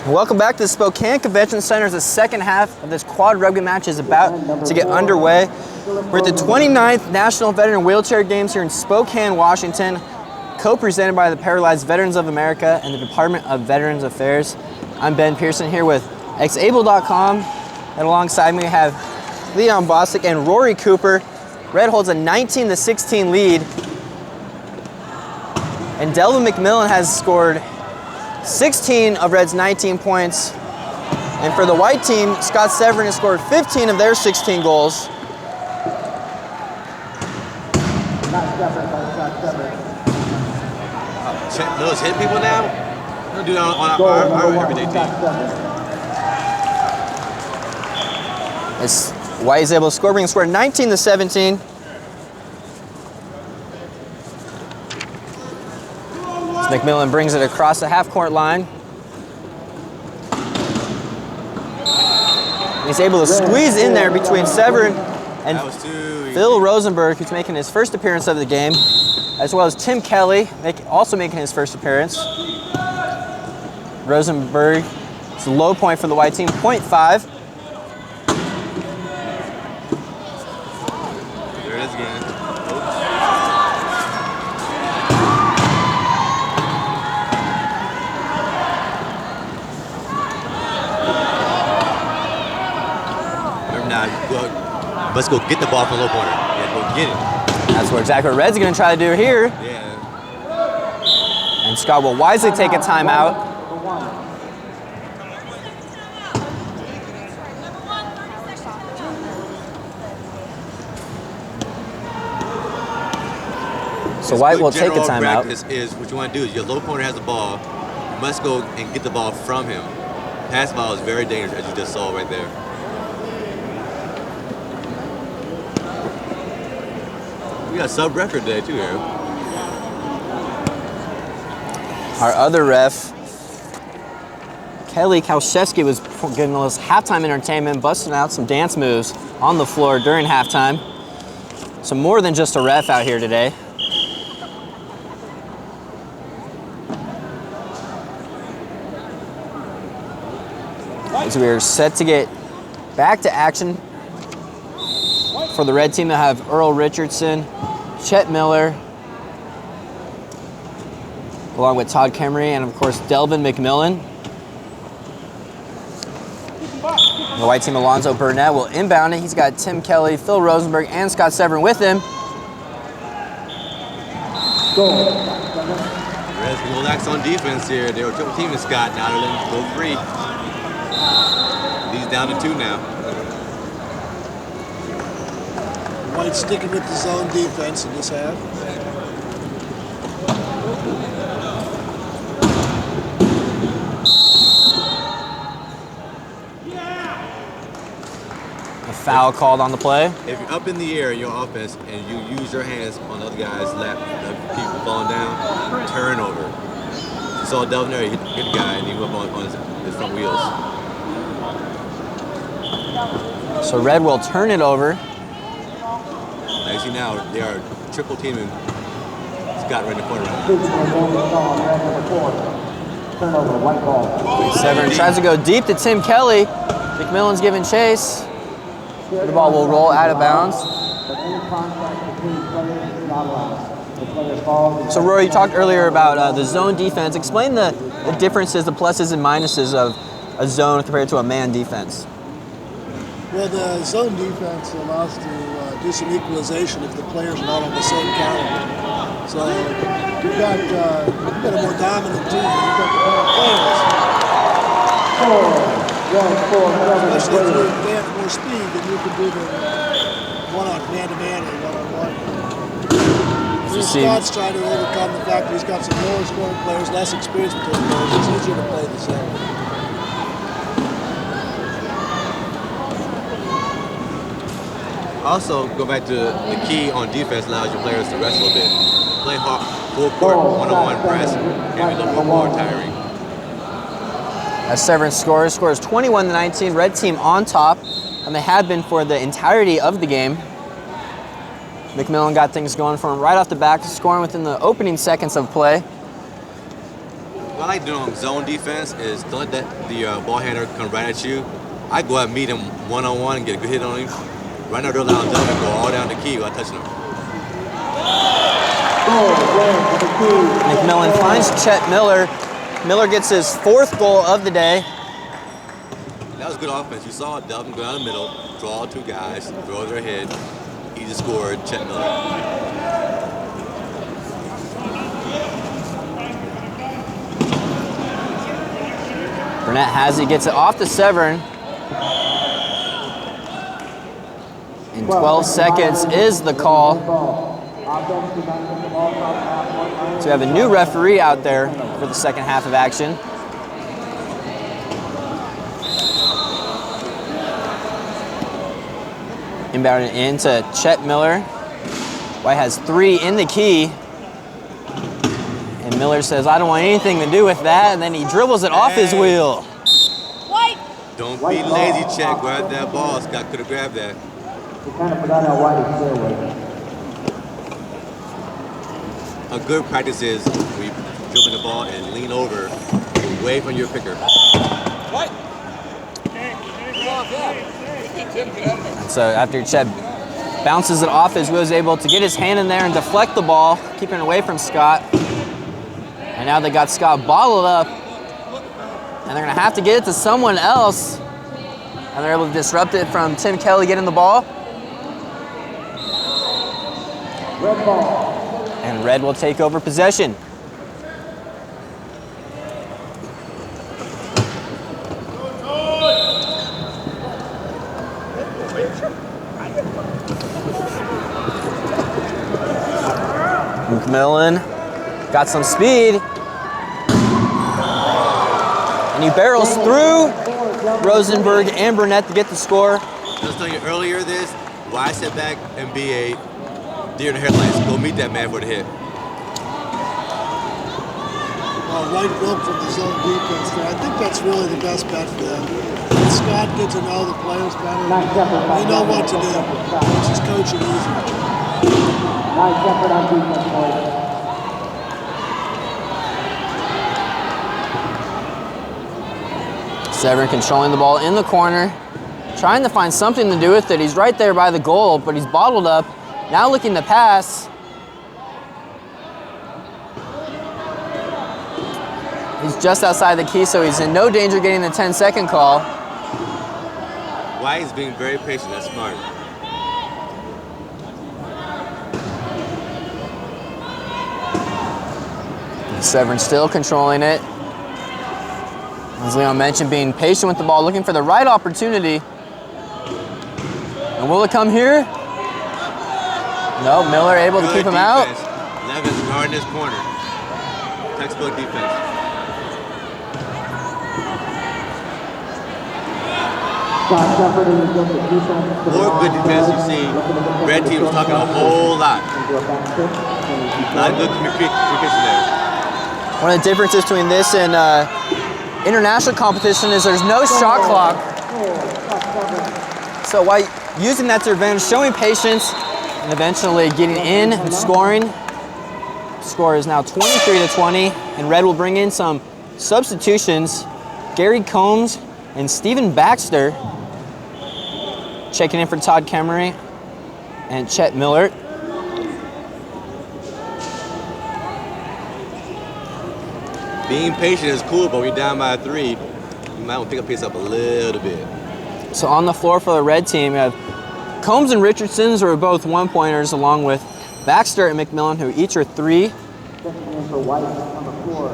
Welcome back to the Spokane Convention Center. The second half of this quad rugby match is about to get underway. We're at the 29th National Veteran Wheelchair Games here in Spokane, Washington, co-presented by the Paralyzed Veterans of America and the Department of Veterans Affairs. I'm Ben Pearson here with xable.com, and alongside me we have Leon Bostic and Rory Cooper. Red holds a 19-16 lead, and Delvin McMillan has scored 16 of Red's 19 points. And for the white team, Scott Severin has scored 15 of their 16 goals. Those hit people now? We'll do that on our everyday team. As White is able to score, bringing the score 19-17. McMillan brings it across the half-court line. He's able to squeeze in there between Severin and Phil Rosenberg, who's making his first appearance of the game, as well as Tim Kelly, also making his first appearance. Rosenberg, it's a low point for the white team, 0.5. There it is again. Let's go get the ball from the low corner. Yeah, go get it. That's exactly what Red's going to try to do here. Yeah. And Scott will wisely take a timeout. So White will take a timeout. Is what you want to do is your low corner has the ball. You must go and get the ball from him. Pass ball is very dangerous, as you just saw right there. We got sub record today too, Aaron. Our other ref, Kelly Kalszewski, was giving us halftime entertainment, busting out some dance moves on the floor during halftime. So more than just a ref out here today. As we are set to get back to action. For the red team, they have Earl Richardson, Chet Miller, along with Todd Kemery, and of course Delvin McMillan. The white team, Alonzo Burnett, will inbound it. He's got Tim Kelly, Phil Rosenberg, and Scott Severin with him. Reds can relax on defense here. They were triple teaming Scott. Now they're letting him go free. He's down to 2 now. White sticking with the zone defense in this half. A foul called on the play. If you're up in the air in your offense and you use your hands on the other guy's lap, people falling down, turnover. You saw Delvin there, he hit the guy and he went up on his front wheels. So Red will turn it over. Now you see now, they are triple teaming Scott right in the corner. Severin tries to go deep to Tim Kelly. McMillan's giving chase. The ball will roll out of bounds. So Rory, you talked earlier about the zone defense. Explain the differences, the pluses and minuses of a zone compared to a man defense. Well, the zone defense allows to do some equalization if the players are not on the same caliber. So you've got a more dominant team. You've got the better players. Especially if they have more speed, then you can do the man-to-man or one-on-one. Scott's trying to overcome the fact that he's got some lower scoring players, less experience with those players. It's easier to play the zone. Also, go back to the key on defense allows your players to rest a little bit. Play hard, full court, one-on-one press, can be a little bit more tiring. As Severin scores 21-19, red team on top, and they have been for the entirety of the game. McMillan got things going for him right off the bat, scoring within the opening seconds of play. what I like doing on zone defense is don't let the ball handler come right at you. I go out and meet him one-on-one and get a good hit on him. Right now they're allowing them to go all down the key without touching him. McMillan finds Chet Miller. Miller gets his 4th goal of the day. That was good offense. You saw Delvin go down the middle, draw 2 guys, throw their head, easy score, Chet Miller. Burnett has it, gets it off to Severn. And 12 seconds is the call. So we have a new referee out there for the second half of action. Inbounded into Chet Miller. White has 3 in the key. And Miller says, I don't want anything to do with that. And then he dribbles it off his wheel. White. Don't be lazy, Chet. Grab that ball. Scott could have grabbed that. We kind of forgot how wide his fair was. A good practice is we dribbling the ball and lean over, away from your picker. What? And so after Chet bounces it off his wheel, he's able to get his hand in there and deflect the ball, keeping it away from Scott. And now they got Scott bottled up, and they're gonna have to get it to someone else. And they're able to disrupt it from Tim Kelly getting the ball. Red ball. And Red will take over possession. McMillan got some speed. And he barrels through Rosenberg and Burnett to get the score. I was telling you earlier this, why I sit back and be a deer in the headlights. Go meet that man for the hit. Right broke from the zone defense there. I think that's really the best bet for them. Scott get to know the players better. They know what to do. It's just coaching easy. Nice effort on defense, boys. Severn controlling the ball in the corner, trying to find something to do with it. He's right there by the goal, but he's bottled up. Now looking to pass. He's just outside the key, so he's in no danger getting the 10-second call. White is being very patient. That's smart. Severn still controlling it. As Leon mentioned, being patient with the ball, looking for the right opportunity. And will it come here? No, Miller able to keep him out. Levin's guarding his corner. Textbook defense. More good defense you see. Red team was talking a whole lot. Not good communication there. One of the differences between this and international competition is there's no shot clock. So White using that to their advantage, showing patience, and eventually getting in and scoring. Score is now 23-20, and Red will bring in some substitutions. Gary Combs and Stephen Baxter checking in for Todd Kemery and Chet Miller. Being patient is cool, but when you're down by 3, you might want to pick up pace up a little bit. So on the floor for the red team, you have Combs and Richardsons, who are both one-pointers, along with Baxter and McMillan, who each are 3.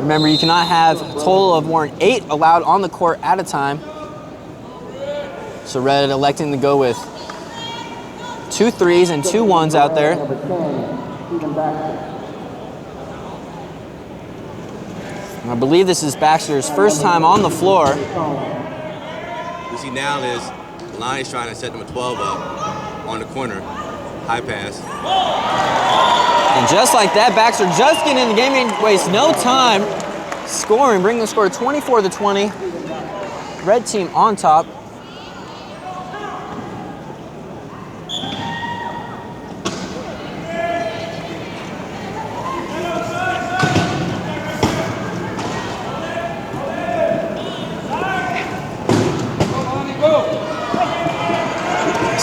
Remember, you cannot have a total of more than 8 allowed on the court at a time. So Red electing to go with 2 3s and 2 1s out there. And I believe this is Baxter's first time on the floor. We see now is Lonnie's trying to set number 12 up on the corner. High pass. And just like that, Baxter just getting in the game, didn't waste no time. Scoring, bringing the score 24-20. Red team on top.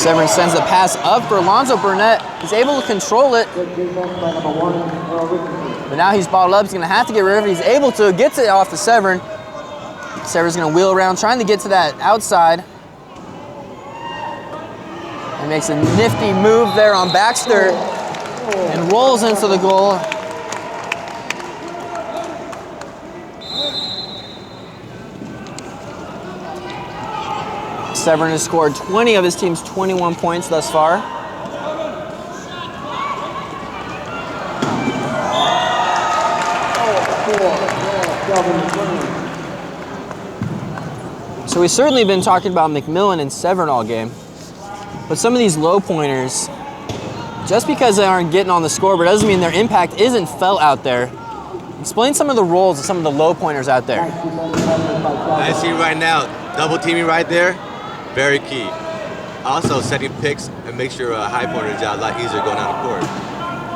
Severn sends the pass up for Alonzo Burnett. He's able to control it. But now he's balled up. He's going to have to get rid of it. He's able to get it off to Severn. Severn's going to wheel around, trying to get to that outside. He makes a nifty move there on Baxter and rolls into the goal. Severn has scored 20 of his team's 21 points thus far. So we've certainly been talking about McMillan and Severn all game, but some of these low pointers, just because they aren't getting on the scoreboard doesn't mean their impact isn't felt out there. Explain some of the roles of some of the low pointers out there. I see right now, double teaming right there, very key. Also setting picks and make sure a high pointer job a lot easier going down the court.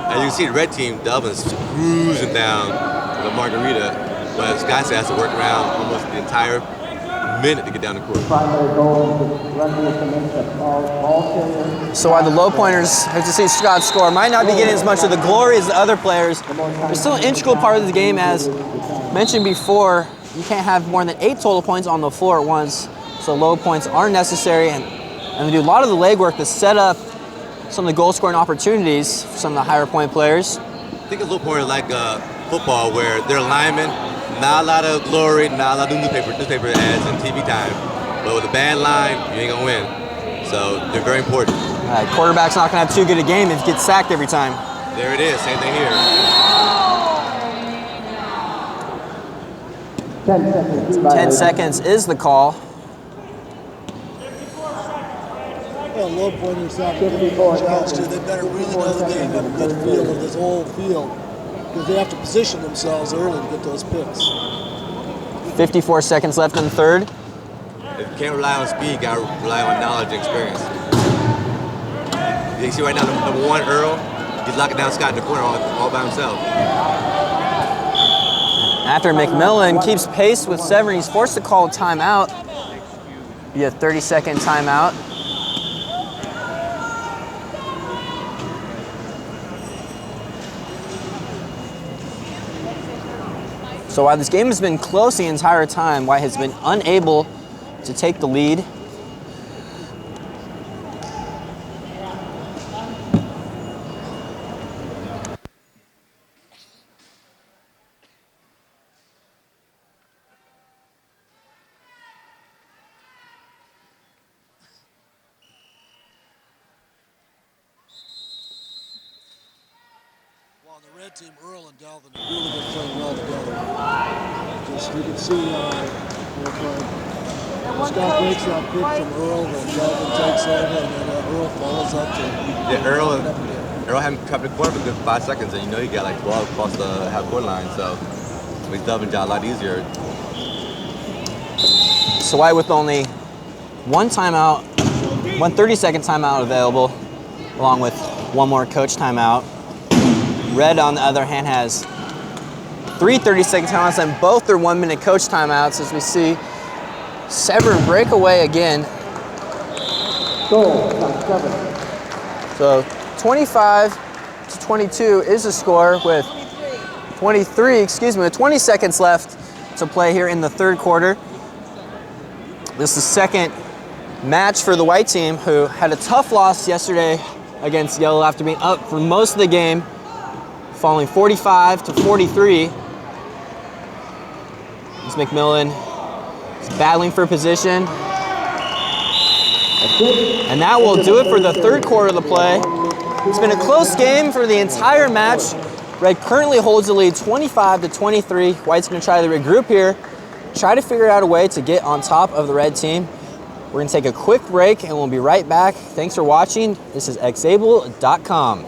As you can see, the red team, Dublin's cruising down the margarita, but Scott has to work around almost the entire minute to get down the court. So while the low pointers, as you see Scott score, might not be getting as much of the glory as the other players, they're still an integral part of the game. As mentioned before, you can't have more than 8 total points on the floor at once, so low points are necessary, and they do a lot of the legwork to set up some of the goal scoring opportunities for some of the higher point players. I think a low pointer like football, where they're linemen, not a lot of glory, not a lot of newspaper ads and TV time. But with a bad line, you ain't gonna win. So they're very important. Quarterback's not gonna have too good a game if he gets sacked every time. There it is, same thing here. 10 seconds is the call. Well, low pointers have a good challenge too. They better really know the game, have a good feel of this whole field, because they have to position themselves early to get those picks. 54 seconds left in the third. If you can't rely on speed, you gotta rely on knowledge and experience. You see right now, number 1, Earl, he's locking down Scott in the corner all by himself. After McMillan keeps pace with Severn, he's forced to call a timeout. Be a 30-second timeout. So while this game has been close the entire time, White has been unable to take the lead. Well, on the red team, Earl and Delvin have really been playing well together. Just you can see if Scott breaks that pick from Earl, then Delvin takes over, and then Earl follows up to. Yeah, Earl hadn't trapped the corner for a good 5 seconds, and you know he got like 12 across the half-court line, so it makes Delvin's job a lot easier. So White with only one timeout, 1 30-second timeout available, along with one more coach timeout. Red, on the other hand, has 3 30-second timeouts and both their 1-minute coach timeouts, as we see Severn break away again. So 25-22 is the score with 20 seconds left to play here in the third quarter. This is the second match for the white team, who had a tough loss yesterday against yellow after being up for most of the game, falling 45-43. As McMillan is battling for position. And that will do it for the third quarter of the play. It's been a close game for the entire match. Red currently holds the lead 25-23. White's gonna try to regroup here, try to figure out a way to get on top of the red team. We're gonna take a quick break and we'll be right back. Thanks for watching. This is xable.com.